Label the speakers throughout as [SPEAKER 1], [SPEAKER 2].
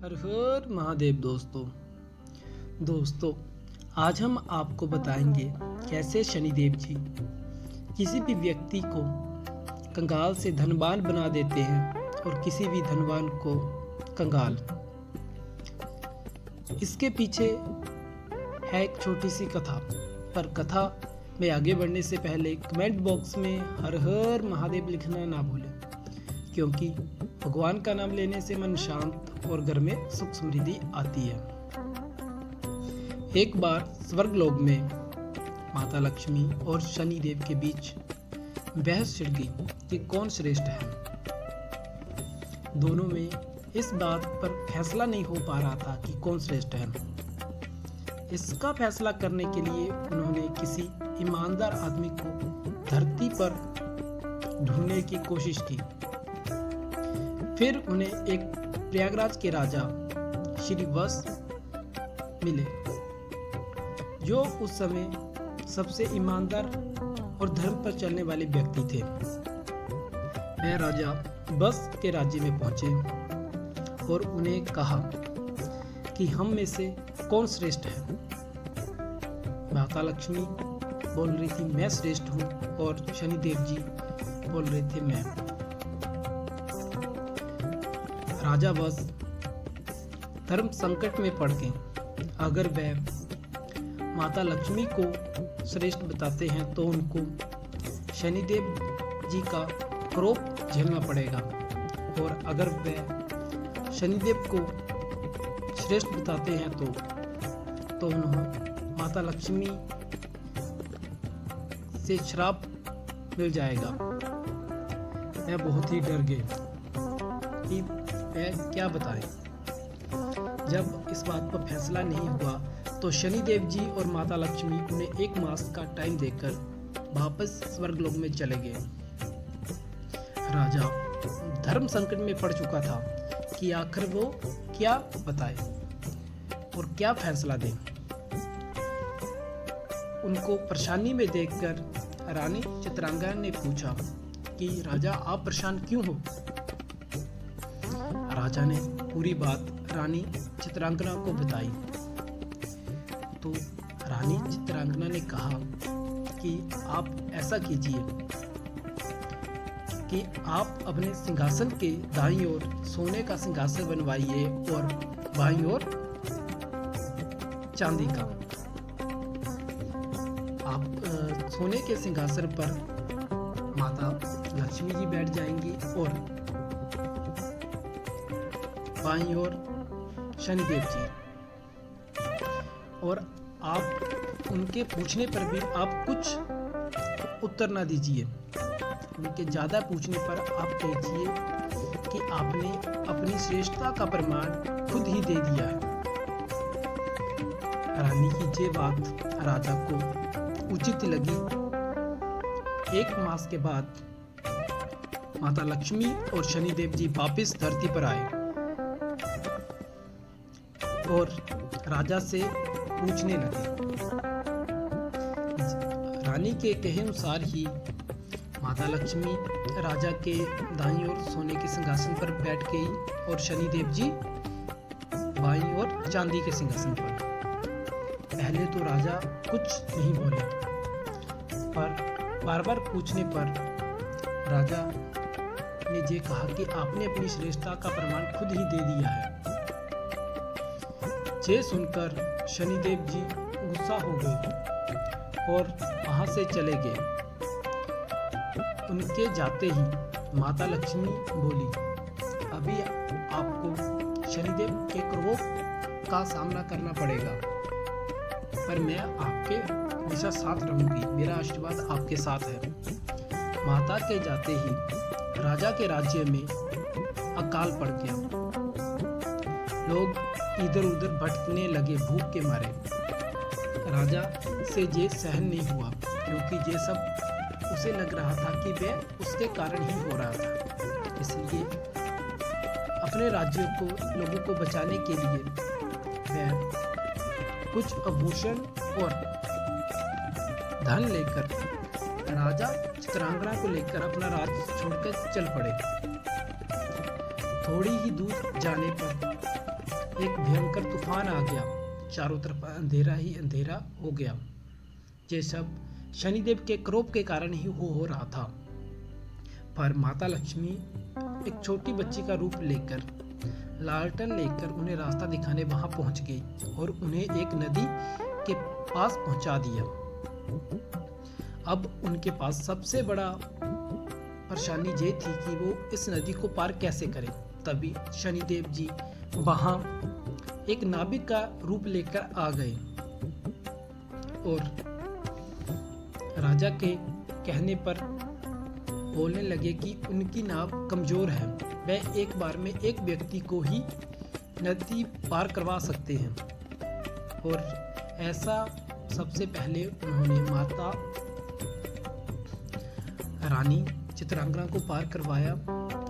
[SPEAKER 1] हर हर महादेव दोस्तों आज हम आपको बताएंगे कैसे शनिदेव जी किसी भी व्यक्ति को कंगाल से धनवान बना देते हैं और किसी भी धनवान को कंगाल। इसके पीछे है एक छोटी सी कथा, पर कथा में आगे बढ़ने से पहले कमेंट बॉक्स में हर हर महादेव लिखना ना भूलें, क्योंकि भगवान का नाम लेने से मन शांत और घर में सुख समृद्धि आती है। एक बार स्वर्गलोक में माता लक्ष्मी और शनिदेव के बीच बहस छिड़ गई कि कौन श्रेष्ठ है। दोनों में इस बात पर फैसला नहीं हो पा रहा था कि कौन श्रेष्ठ है। इसका फैसला करने के लिए उन्होंने किसी ईमानदार आदमी को धरती पर ढूंढने की कोशिश की। फिर उन्हें एक प्रयागराज के राजा श्री वत्स मिले, जो उस समय सबसे ईमानदार और धर्म पर चलने वाले व्यक्ति थे। वह राजा वत्स के राज्य में पहुंचे और उन्हें कहा कि हम में से कौन श्रेष्ठ है। माता लक्ष्मी बोल रही थी मैं श्रेष्ठ हूँ, और शनिदेव जी बोल रहे थे मैं। राजा वत्स धर्म संकट में पड़ गए। अगर वह माता लक्ष्मी को श्रेष्ठ बताते हैं तो उनको शनिदेव जी का क्रोध झेलना पड़ेगा, और अगर वह शनिदेव को श्रेष्ठ बताते हैं तो उन्हें माता लक्ष्मी से श्राप मिल जाएगा। वह बहुत ही डर गए कि वह क्या बताएं। जब इस बात पर फैसला नहीं हुआ तो शनिदेव जी और माता लक्ष्मी उन्हें 1 मास का टाइम देकर वापस स्वर्गलोक में चले गए। राजा धर्म संकट में पड़ चुका था कि आखिर वो क्या बताए और क्या फैसला दें। उनको परेशानी में देखकर रानी चित्रांगदा ने पूछा कि राजा आप परेशान क्यों हो। राजा ने पूरी बात रानी चित्रांगदा को बताई तो रानी चित्रांगदा ने कहा कि आप ऐसा कीजिए कि आप अपने सिंहासन के दाईं ओर सोने का सिंहासन बनवाइए और बाईं ओर चांदी का। आप सोने के सिंहासन पर माता लक्ष्मी जी बैठ जाएंगी और बाईं ओर शनिदेव जी। और आप उनके पूछने पर भी आप कुछ उत्तर ना दीजिए। उनके ज्यादा पूछने पर आप कहिए कि आपने अपनी श्रेष्ठता का प्रमाण खुद ही दे दिया है। रानी की ये बात राजा को उचित लगी। 1 मास के बाद माता लक्ष्मी और शनिदेव जी वापस धरती पर आए और राजा से पूछने लगे। रानी के कहे अनुसार ही माता लक्ष्मी राजा के दाईं ओर सोने के सिंहासन पर बैठ गई और शनिदेव जी बाईं ओर चांदी के सिंहासन पर। पहले तो राजा कुछ नहीं बोले, पर बार बार पूछने पर राजा ने ये कहा कि आपने अपनी श्रेष्ठता का प्रमाण खुद ही दे दिया है। ये सुनकर शनिदेव जी गुस्सा हो गए और वहां से चले गए। उनके जाते ही माता लक्ष्मी बोली, अभी आपको शनिदेव के क्रोध का सामना करना पड़ेगा, पर मैं आपके हमेशा साथ रहूंगी। मेरा आशीर्वाद आपके साथ है। माता के जाते ही राजा के राज्य में अकाल पड़ गया। लोग इधर उधर भटकने लगे भूख के मारे। राजा से ये सहन नहीं हुआ, क्योंकि ये सब उसे लग रहा था कि वह उसके कारण ही हो रहा था। इसलिए अपने राज्य को लोगों को बचाने के लिए वह कुछ आभूषण और धन लेकर राजा चित्रांगदा को लेकर अपना राज्य छोड़कर चल पड़े। थोड़ी ही दूर जाने पर एक भयंकर तूफान आ गया। चारों तरफ अंधेरा ही अंधेरा हो गया। ये सब शनिदेव के क्रोध के कारण ही हो रहा था। पर माता लक्ष्मी एक छोटी बच्ची का रूप लेकर, लालटेन लेकर उन्हें रास्ता दिखाने वहां पहुंच गई और उन्हें एक नदी के पास पहुंचा दिया। अब उनके पास सबसे बड़ा परेशानी ये थी कि वो इस नदी को पार कैसे करें। तभी शनिदेव जी वहां एक नाविक का रूप लेकर आ गए और राजा के कहने पर बोलने लगे कि उनकी नाव कमजोर है, वह एक बार में एक व्यक्ति को ही नदी पार करवा सकते हैं। और ऐसा सबसे पहले उन्होंने माता रानी चित्रांगना को पार करवाया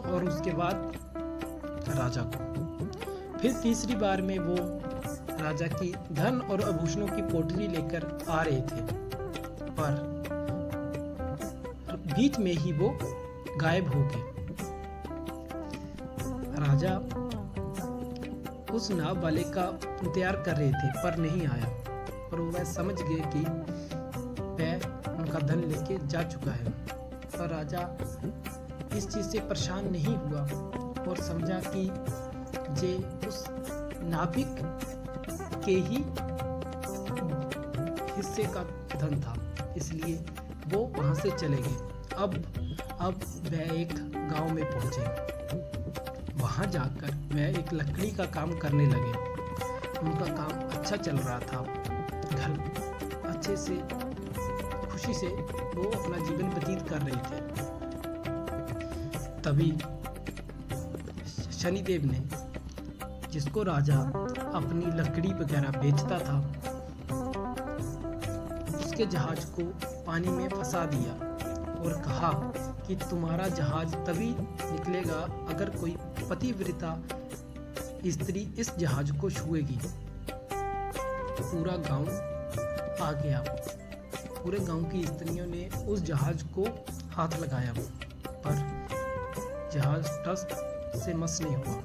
[SPEAKER 1] और उसके बाद राजा को। फिर तीसरी बार में वो राजा की धन और आभूषणों की पोटली लेकर आ रहे थे, पर बीच में ही वो गायब हो गए। राजा उस नाव वाले का इंतजार कर रहे थे पर नहीं आया, पर वह समझ गए कि वह उनका धन लेके जा चुका है। पर राजा इस चीज से परेशान नहीं हुआ और समझा कि ये उस नाविक के ही हिस्से का धन था, इसलिए वो वहां से चले गए। अब वह एक गांव में पहुंचे। वहां जाकर वह एक लकड़ी का काम करने लगे। उनका काम अच्छा चल रहा था, घर अच्छे से खुशी से वो अपना जीवन व्यतीत कर रहे थे। तभी शनिदेव ने, जिसको राजा अपनी लकड़ी वगैरह बेचता था, उसके जहाज को पानी में फंसा दिया और कहा कि तुम्हारा जहाज तभी निकलेगा अगर कोई पतिव्रता स्त्री इस जहाज को छुएगी। पूरा गांव आ गया। पूरे गांव की स्त्रियों ने उस जहाज को हाथ लगाया, पर जहाज टस से मस नहीं हुआ।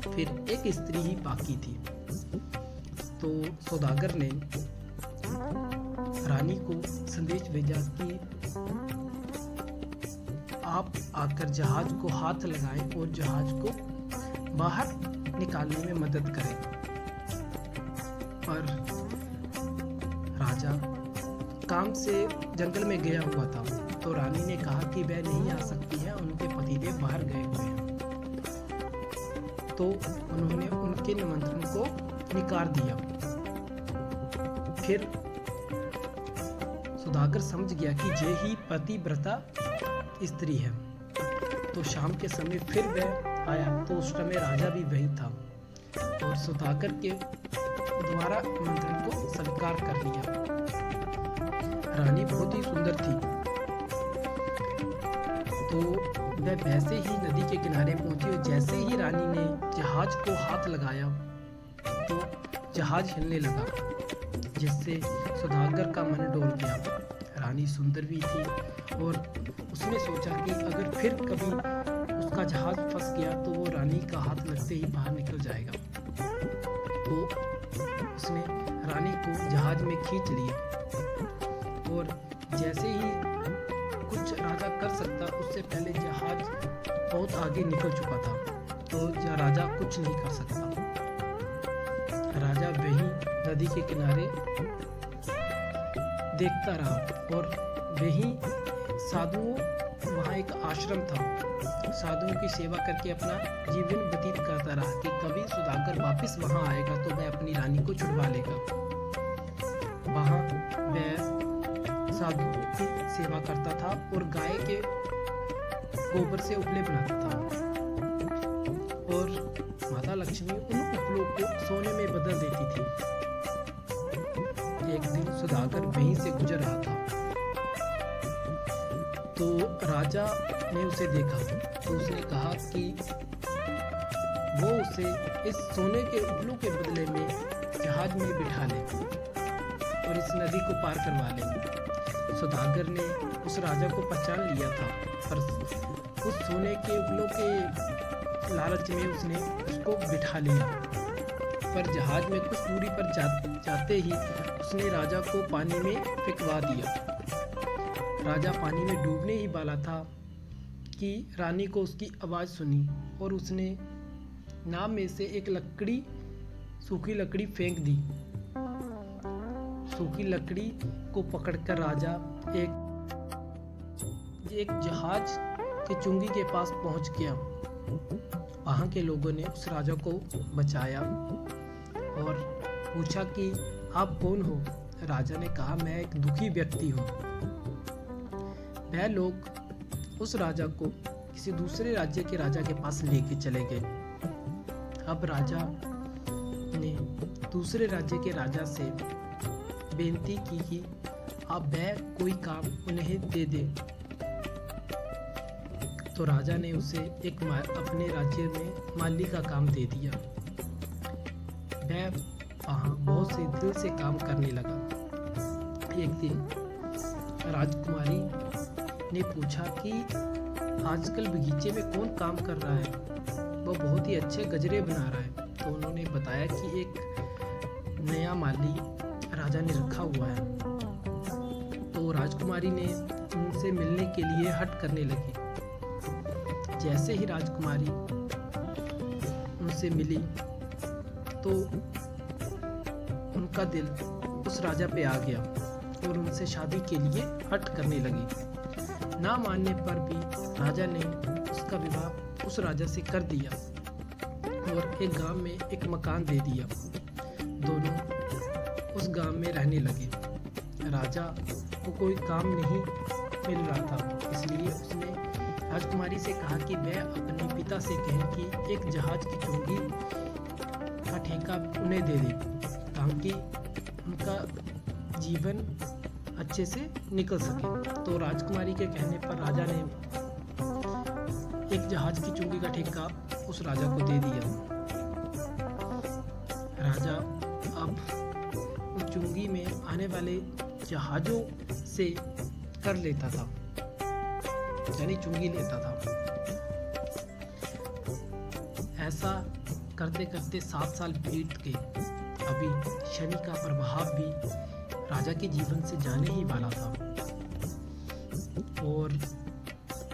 [SPEAKER 1] फिर एक स्त्री ही बाकी थी। तो सौदागर ने रानी को संदेश भेजा कि आप आकर जहाज को हाथ लगाएं और जहाज को बाहर निकालने में मदद करें। पर राजा काम से जंगल में गया हुआ था, तो रानी ने कहा कि वह नहीं आ सकती है, उनके पतिदेव बाहर गए हुए हैं। तो उन्होंने उनके निमंत्रण को निकार दिया। फिर सुधाकर समझ गया कि ये ही पतिव्रता स्त्री है। तो शाम के समय फिर वह आया, तो उस समय राजा भी वही था और सुधाकर के द्वारा निमंत्रण को स्वीकार कर लिया। रानी बहुत ही सुंदर थी, तो वह वैसे ही नदी के किनारे पहुंची और जैसे ही रानी ने जहाज को हाथ लगाया तो जहाज हिलने लगा, जिससे सुधाकर का मन डोल गया। रानी सुंदर भी थी और उसने सोचा कि अगर फिर कभी उसका जहाज फंस गया तो वो रानी का हाथ लगते ही बाहर निकल जाएगा। तो उसने रानी को जहाज में खींच लिया और जैसे ही कुछ राजा कर सकता, उससे पहले जहाज बहुत आगे निकल चुका था, तो राजा कुछ नहीं कर सकता। राजा वहीं नदी के किनारे देखता रहा और वहीं साधुओं, वहाँ एक आश्रम था, साधुओं की सेवा करके अपना जीवन व्यतीत करता रहा कि कभी सुधाकर वापस वहाँ आएगा तो वह अपनी रानी को छुड़वा लेगा। वहाँ वह साधुओं की सेवा करता था और गाय के गोबर से उपले बनाता था और माता लक्ष्मी उन उपलों को सोने में बदल देती थी। एक दिन सुधाकर वहीं से गुजर रहा था, तो राजा ने उसे देखा, तो उसने कहा कि वो उसे इस सोने के उपलों के बदले में जहाज में बिठा ले और इस नदी को पार करवा ले। सुधाकर ने उस राजा को पहचान लिया था, पर उस सोने के उपलों के लालच में उसने उसको बिठा लिया पर जहाज में कुछ दूरी पर जाते ही उसने राजा को पानी में फेंकवा दिया। राजा पानी में डूबने ही वाला था कि रानी को उसकी आवाज़ सुनी और उसने नाव में से एक सूखी लकड़ी फेंक दी। सूखी लकड़ी को पकड़कर राजा एक जहाज के चुंगी के पास पहुंच गया। वहां के लोगों ने उस राजा को बचाया और पूछा कि आप कौन हो। राजा ने कहा, मैं एक दुखी व्यक्ति हूँ। वह लोग उस राजा को किसी दूसरे राज्य के राजा के पास लेके चले गए। अब राजा ने दूसरे राज्य के राजा से बेनती की कि आप वह कोई काम उन्हें दे दे। तो राजा ने उसे अपने राज्य में माली का काम दे दिया। वह वहाँ बहुत से दिल से काम करने लगा। एक दिन राजकुमारी ने पूछा कि आजकल बगीचे में कौन काम कर रहा है, वो बहुत ही अच्छे गजरे बना रहा है। तो उन्होंने बताया कि एक नया माली राजा ने रखा हुआ है। तो राजकुमारी ने उनसे मिलने के लिए हट करने लगी। जैसे ही राजकुमारी उनसे मिली तो उनका दिल उस राजा पे आ गया और उनसे शादी के लिए हट करने लगी। ना मानने पर भी राजा ने उसका विवाह उस राजा से कर दिया और एक गांव में एक मकान दे दिया। दोनों उस गांव में रहने लगे। राजा को कोई काम नहीं मिल रहा था, इसलिए उसने राजकुमारी से कहा कि वह अपने पिता से कहे कि एक जहाज की चुंगी का ठेका उन्हें दे दे, ताकि उनका जीवन अच्छे से निकल सके। तो राजकुमारी के कहने पर राजा ने एक जहाज की चुंगी का ठेका उस राजा को दे दिया। राजा अब उस चुंगी में आने वाले जहाजों से कर लेता था, यानी चुंगी लेता था। ऐसा करते करते 7 साल बीत गए। अभी शनि का प्रभाव भी राजा के जीवन से जाने ही वाला था। और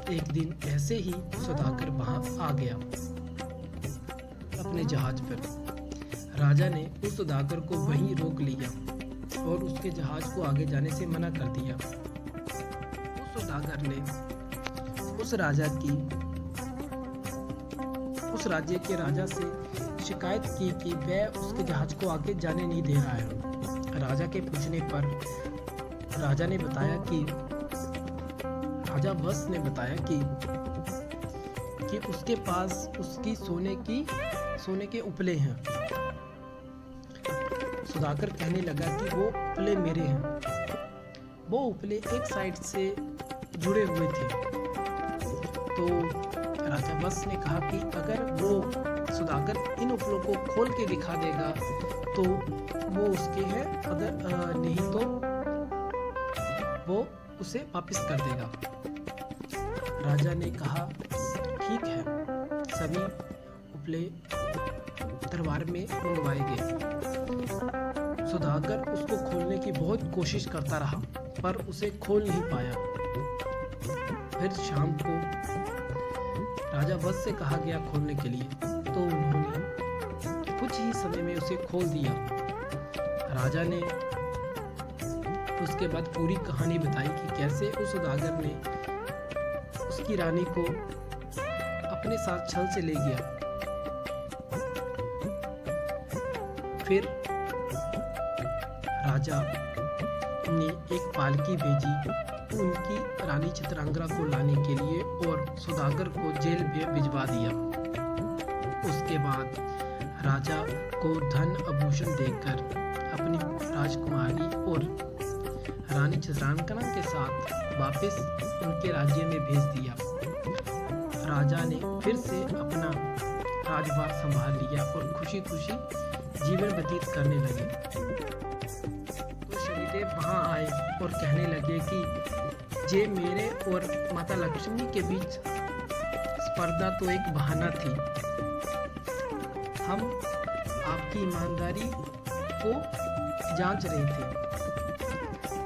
[SPEAKER 1] एक दिन ऐसे ही सौदागर वहां आ गया अपने जहाज पर। राजा ने उस सौदागर को वहीं रोक लिया और उसके जहाज को आगे जाने से मना कर दिया। उस सौदागर ने उस राज्य के राजा से शिकायत की कि वह उसके जहाज को आगे जाने नहीं दे रहा है। राजा के पूछने पर राजा वत्स ने बताया कि उसके पास उसकी सोने के उपले हैं। सौदागर कहने लगा कि वो उपले मेरे हैं। वो उपले एक साइड से जुड़े हुए थे। तो राजा वत्स ने कहा कि अगर वो सौदागर इन उपलों को खोल के दिखा देगा तो वो उसके हैं, अगर नहीं तो वो उसे वापस कर देगा। राजा ने कहा ठीक है। सभी उपले दरबार में मंगवाए गए। सौदागर उसको खोलने की बहुत कोशिश करता रहा पर उसे खोल नहीं पाया। फिर शाम को राजा वत्स से कहा गया खोलने के लिए, तो उन्होंने कुछ ही समय में उसे खोल दिया। राजा ने उसके बाद पूरी कहानी बताई कि कैसे उस सौदागर ने उसकी रानी को अपने साथ छल से ले गया। फिर राजा ने एक पालकी भेजी उनकी रानी चित्रांगदा को लाने के लिए और सौदागर को जेल में भिजवा दिया। उसके बाद राजा को धन आभूषण देकर अपनी राजकुमारी और रानी चित्रांगदा के साथ वापस उनके राज्य में भेज दिया। राजा ने फिर से अपना राजभार संभाल लिया और खुशी खुशी जीवन व्यतीत करने लगे। तो शनिदेव वहां आए और कहने लगे कि जे मेरे और माता लक्ष्मी के बीच स्पर्धा तो एक बहाना थी। हम आपकी ईमानदारी को जांच रहे थे।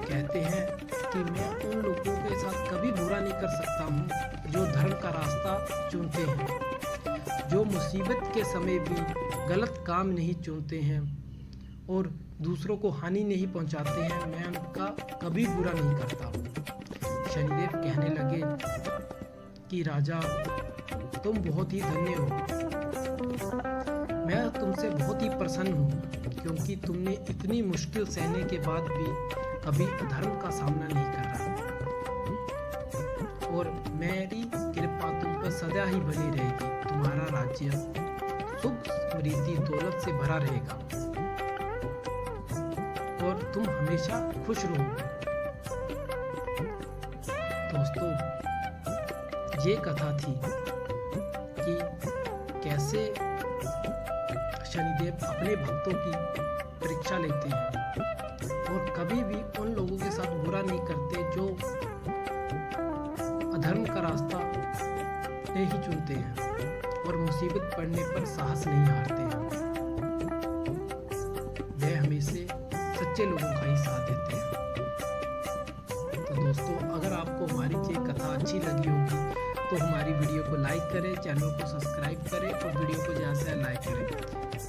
[SPEAKER 1] कहते हैं कि मैं उन लोगों के साथ कभी बुरा नहीं कर सकता हूँ जो धर्म का रास्ता चुनते हैं, जो मुसीबत के समय भी गलत काम नहीं चुनते हैं और दूसरों को हानि नहीं पहुंचाते हैं। मैं उनका कभी बुरा नहीं करता हूँ। शनिदेव कहने लगे कि राजा, तुम बहुत ही धन्य हो। मैं तुमसे बहुत ही प्रसन्न हूँ क्योंकि तुमने इतनी मुश्किल सहने के बाद भी कभी अधर्म का सामना नहीं करा और मेरी कृपा तुम पर सदा ही बनी रहेगी। तुम्हारा राज्य सुख समृद्धि दौलत से भरा रहेगा और तुम हमेशा खुश रहोगे। दोस्तों, ये कथा थी कि कैसे शनिदेव अपने भक्तों की परीक्षा लेते हैं और कभी भी उन लोगों के साथ बुरा नहीं करते जो अधर्म का रास्ता नहीं चुनते हैं और मुसीबत पड़ने पर साहस नहीं हारते हैं। वे हमेशा सच्चे लोगों का ही साथ देते हैं। तो दोस्तों, अगर आपको हमारी ये कथा अच्छी लगी होगी तो हमारी वीडियो को लाइक करें, चैनल को सब्सक्राइब करें और वीडियो को ज़्यादा से ज़्यादा लाइक करें।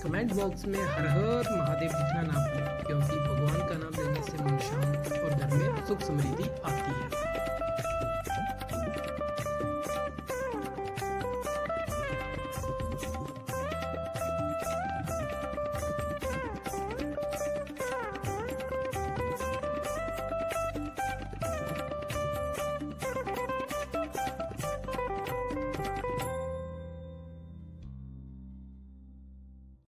[SPEAKER 1] कमेंट बॉक्स में हर हर महादेव लिखना ना भूलें क्योंकि भगवान का नाम लेने से मन शांत और घर में सुख समृद्धि आती है।